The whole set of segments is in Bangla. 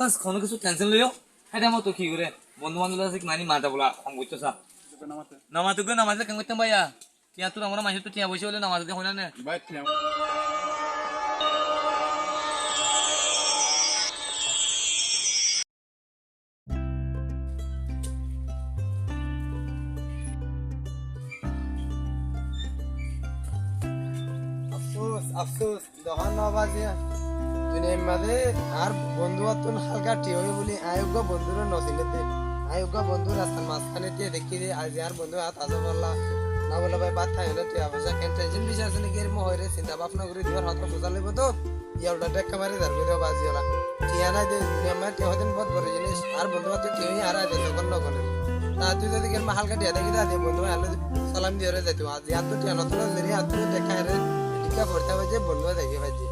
কাজ কোনো কিছু টেনশন লইও এটা আমার তো কি করে বন্ধু বান্ধব আছে মানি মাথা বলা কম করছো সা নামাতে গো নামাজে কেন করতাম ভাইয়া টিয়া তোর আমরা মাঝে তো টিয়া বসে হলে নামাজ দিয়ে হইনা না ভাই টিয়া আফসোস আফসোস দহান নবাজে দুনিয়ার মাঝে আর বন্ধু আতুন হালকা টিওই বলি আয়োগ্য বন্ধুর নসিলেতে আয়োগ্য বন্ধু রাস্তার মাঝখানে দিয়ে দেখি যে আজ আর বন্ধু হাত আজা বললা না বলে ভাই বাদ থাকে না টিয়া পয়সা কেন টেনশন বিষয় আছে নাকি এরম হয়ে চিন্তা ভাবনা করে দিবার হাত সোজা লাগব তো ইয়ালটা দেখা মারি ধরবে রে বাজিওলা টিয়া নাই দে দুনিয়ার মাঝে টিয়া হতেন বহুত বড় জিনিস আর বন্ধু হাত টিওই আর আজ তখন নগরে তা তুই যদি কেন হালকা টিয়া দেখি দে বন্ধু আলো সালাম দিয়ে রে যাইতো আজ হাত টিয়া নতুন জেরি হাত দেখা রে টিকা পড়তে হবে যে বন্ধু দেখে ভাজি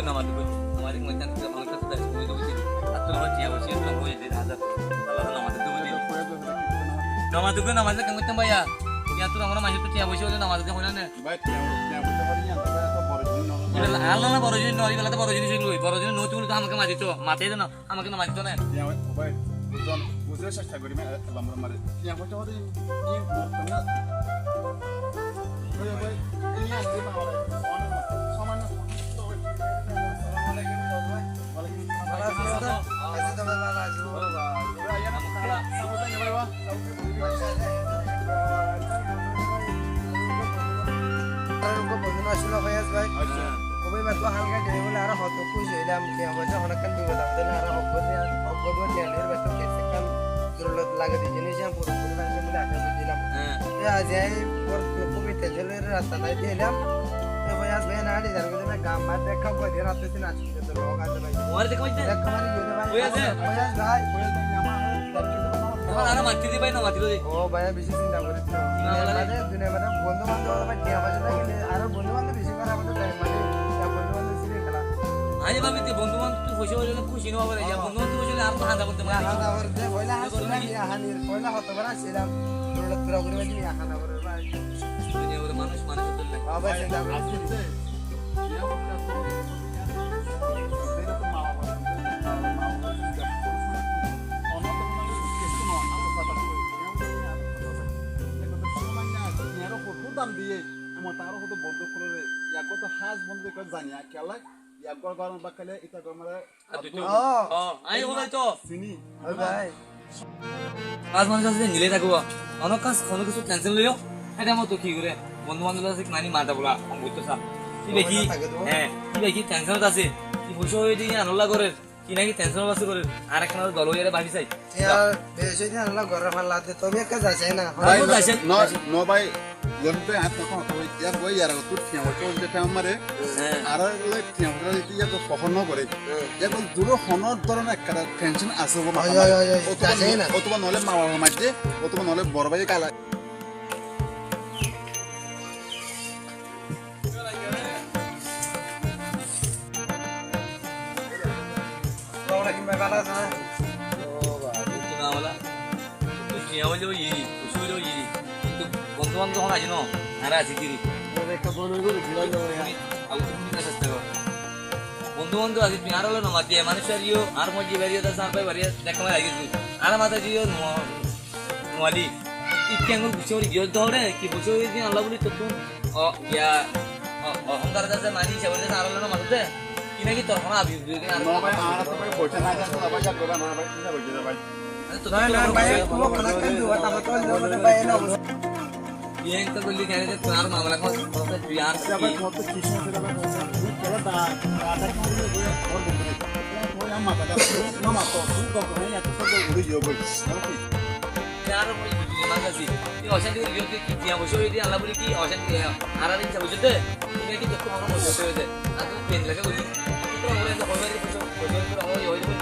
নামাতে আমাদের মধ্যে আমার কাছে দাঁড়িয়ে বই দেবো আর তোর আমার টিয়া বসে একদম হয়ে যেতে হাজার নামাতে দেবো নামাজে কেন করতাম ভাইয়া টিয়া তোর আমরা মাঝে তো টিয়া বসে হলে নামাজ দিয়ে হইনা না ভাই টিয়া বলতে পারি না তো বড় জিনিস না আল্লাহ না বড় জিনিস নয় বেলাতে বড় জিনিস এগুলো বড় জিনিস নতুন তো আমাকে মাঝে তো মাথায় না আমাকে না মাঝে তো না টিয়া ভাই বুঝুন বুঝতে চেষ্টা করি আমরা মারে টিয়া বলতে পারি এই না ভাই ভাই এই না যে মাওলা সামান্য রাস্তা নাই দিলাম গাম মার দেখা করে রাতে দিন আজকে তো লোক আছে ভাই ওরে দেখো যে দেখা মারি দিও ভাই ওই আছে ভাই আমার আর মাটি দিবাই না মাটি দিই ও ভাই বেশি চিন্তা করিস না দুনিয়া মানে বন্ধু বান্ধব ভাই টিয়া বাজে না গেলে আর বন্ধু বান্ধব বেশি করে আমাদের টাইম মানে বন্ধু বান্ধব সিরে খেলা আজ ভাবি তুই বন্ধু বান্ধব বসে হলে খুশি না হবে যা বন্ধু বান্ধব বসে আর তো হাঁদা করতে পারে হাঁদা করতে পয়লা হাসিলাম হানির পয়লা হতো বড় ছিলাম তোরা তোরা করে বাজি হাঁদা করে ভাই দুনিয়া বলে মানুষ মানুষ তো না বাবা চিন্তা করিস টিয়া বলতে দাম দিয়ে আমার তারও হতো বন্ধ করে ইয়াক তো হাজ বন্ধ করে জানিয়া কেলা ইয়াক গরম বাকালে এটা গরমারে আই হলাই তো চিনি ওই ভাই কাজ মানুষ আছে নিলে থাকবো অনেক কাজ কোনো কিছু টেনশন লইও এটা আমার তো কি করে বন্ধু বান্ধব আছে মানি মাথা বলা কম করতো সা কি দেখি হ্যাঁ কি দেখি টেনশন আছে কি বসে হয়ে দিয়ে আনলা করে কি নাকি টেনশন আছে করে আর একটা দল হয়ে বাড়ি চাই বেশি দিন আল্লাহ ঘরে মারলাতে তবে একটা যাচ্ছে না ভাই নো ভাই লন্ডে হাত তখন ওই ইয়ার বই ইয়ার তুই টিয়া বলতে যেটা আমারে আর ওই টিয়া বলতে ইয়া তো কখনো করে ইয়া তো দূর হনর ধরনের একটা টেনশন আছে বড় অথবা নলে মা বাবা মাঝে অথবা নলে বড় ভাই কালা ওরা কি ভাই ভালো আছে না বন্ধু বান্ধব আছে না আর আছে কি বন্ধু বান্ধব আছে তুমি আর হলো না মাতিয়ে মানুষের ইয়ে আর মজি বেরিয়ে তো সার পাই বাড়িয়ে দেখা মারা গেছি আর মাথা জিও নোয়ালি ইকে আঙুল বুঝে ওই গিয়ে ধরে কি বুঝে ওই দিন আল্লাহ বলি তো তুমি ইয়া অহংকার আছে মানি হিসাবে আর হলো না মাথাতে কি নাকি তোর কোনো আবি আর ভাই আর তো ভাই বলতে না জানো ভাই যা করবা না ভাই চিন্তা করতে ভাই না ভাই পুরো খানা কেন দিবা তারপর তো লোকে ভাই না ये तो बोली कह रहे थे तुम्हारा मामला कौन सा बिहार से ভাই কত কিছু সেটা ভাই চলো তা আটা করে দিয়ে और बोल ওই আমা দাদা মামা তো তুমি তো করে না তো সব উড়ে যাও ভাই यार मुझे बुझी ना कैसी ये औषधि को जो की दिया वो शो ये अल्लाह बोली की औषधि है आरा दिन से बुझते ये कि तो हम बोलते होते आ तो पेन लगे बोली तो बोले तो होवे तो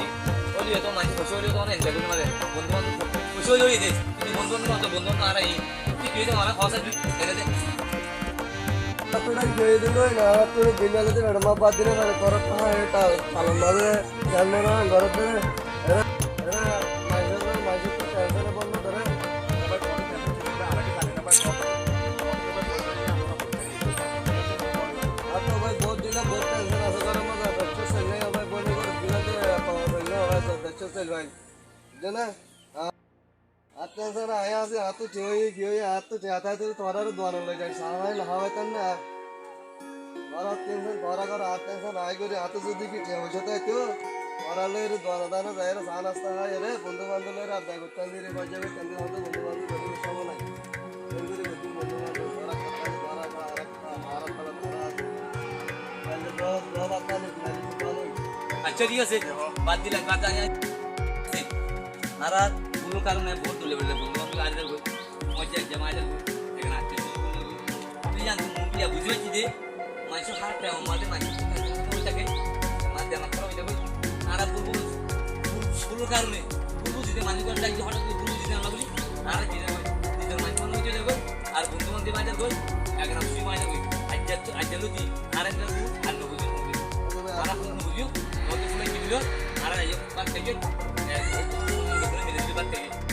और ये तो मानी खुश हो रही तो ना एंजॉय करने वाले बंधु बंधु বুঝছো জড়িয়ে দে তুই বন্ধু মতো বন্ধু আর এই তুই কি আমার খসা তুই এনে দে আপনারা গিয়ে দিল না আপনারা বিনালে দিন মা বাদ দিলে মানে করত না এটা পালন ভাবে জানলে না ঘরতে এরা এরা মাঝে তো টেনশনে বন্ধ করে आपको भाई बहुत दिन बहुत टेंशन ऐसा कर मजा बच्चों से ले भाई बोले को दिला दे पावर ले भाई तो बच्चों से भाई जना आप टेंशन आया से हाथ तो क्यों ये हाथ तो जाता है तो तुम्हारा द्वार ले जाए सारा ही लहावे तन ना और आप टेंशन द्वारा कर आप टेंशन आए को हाथ से दी की हो जाता है क्यों और ले रे द्वार दाना रहे रे सान आस्ता है रे बंधु बांधव ले रे आप देखो चंदी रे बजे में चंदी होते बंधु बांधव बड़ी सब नहीं चंदी रे बंधु बांधव द्वारा द्वारा का रखा भारत আচ্ছা ঠিক আছে বাদ দিলাম কথা আর কোনো কারণে ভোট তুলে বেড়ে বন্ধু বান্ধব আজ দেখো মজা জমা দেখো এখানে আসতে তুই জানো মুভিয়া বুঝেছি যে মানুষ হাঁটে আমাদের মানুষ থাকে মাঝে আমার করা হয়ে যাবে আর কোনো কারণে কোনো যদি মানুষ ডাকি হঠাৎ করে কোনো যদি আমরা বলি আর নিজের মানুষ মনে হয়ে যাবে আর বন্ধু বান্ধব মাঝে দেখো এখন আমি মাঝে দেখো আজ লুতি আর একটা আর নবুঝি আর এখন নবুঝিও নতুন সময় কি দিল আর এই বাদ থেকে মিলে বাদ থেকে